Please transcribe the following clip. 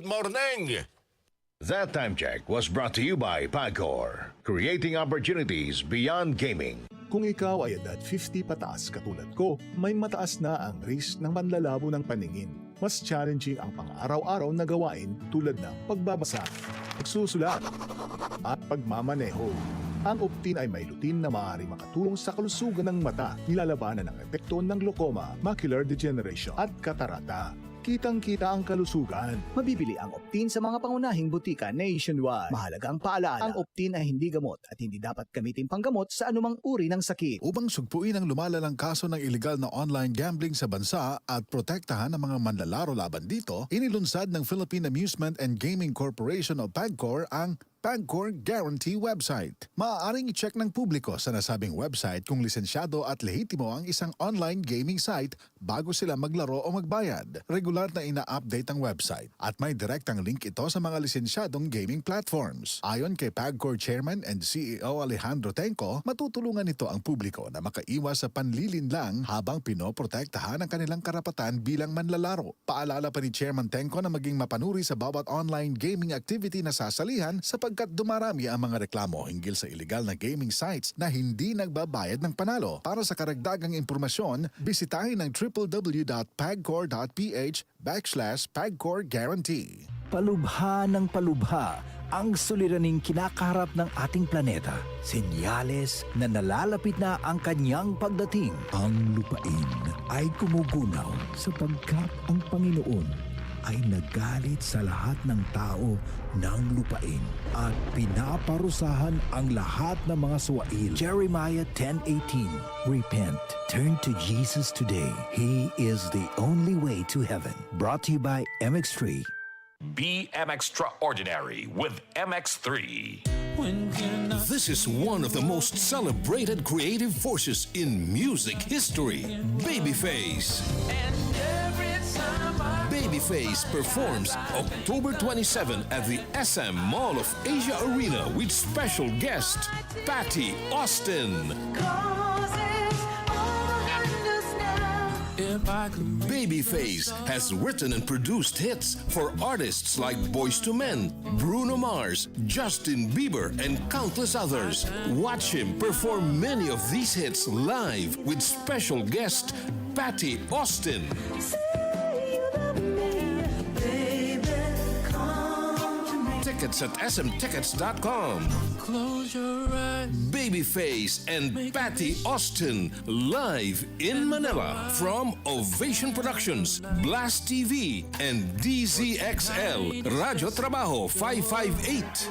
Good morning! That time check was brought to you by Pagcor, creating opportunities beyond gaming. Kung ikaw ay edad 50 pataas katulad ko, may mataas na ang risk ng panlalabo ng paningin. Mas challenging ang pang-araw-araw na gawain tulad ng pagbabasa, pagsusulat, at pagmamaneho. Ang Optin ay may lutin na maaari makatulong sa kalusugan ng mata, nilalabanan ng epekto ng glaucoma, macular degeneration at katarata. Kitang-kita ang kalusugan. Mabibili ang Optin sa mga pangunahing butika nationwide. Mahalagang paalala, ang Optin ay hindi gamot at hindi dapat gamitin panggamot sa anumang uri ng sakit. Upang sugpuin ang lumalalang kaso ng iligal na online gambling sa bansa at protektahan ang mga manlalaro laban dito, inilunsad ng Philippine Amusement and Gaming Corporation o PAGCOR ang Pagcor Guarantee website. Maaaring i-check ng publiko sa nasabing website kung lisensyado at lehitimo ang isang online gaming site bago sila maglaro o magbayad. Regular na ina-update ang website at may direktang link ito sa mga lisensyadong gaming platforms. Ayon kay Pagcor Chairman and CEO Alejandro Tenco, matutulungan nito ang publiko na makaiwas sa panlilinlang habang pinoprotektahan ang kanilang karapatan bilang manlalaro. Paalala pa ni Chairman Tenco na maging mapanuri sa bawat online gaming activity na sasalihan sapagkat dumarami ang mga reklamo hinggil sa illegal na gaming sites na hindi nagbabayad ng panalo. Para sa karagdagang impormasyon, bisitahin ang www.pagcor.ph/Pagcor Guarantee. Palubha ng palubha ang suliraning kinakaharap ng ating planeta. Senyales na nalalapit na ang kanyang pagdating. Ang lupain ay kumugunaw sapagkat ang Panginoon ay nagalit sa lahat ng tao ng lupain at pinaparusahan ang lahat ng mga suwail. Jeremiah 10:18. Repent. Turn to Jesus today. He is the only way to heaven. Brought to you by MX3. Be extraordinary with MX3. This is one of the most celebrated creative forces in music history, Babyface. Babyface performs October 27 at the SM Mall of Asia Arena with special guest Patty Austin. Babyface has written and produced hits for artists like Boyz II Men, Bruno Mars, Justin Bieber, and countless others. Watch him perform many of these hits live with special guest Patty Austin. Tickets at smtickets.com. Close your eyes. Babyface and Patty Austin live in Manila from Ovation Productions, Blast TV, and DZXL Radio Trabajo 558.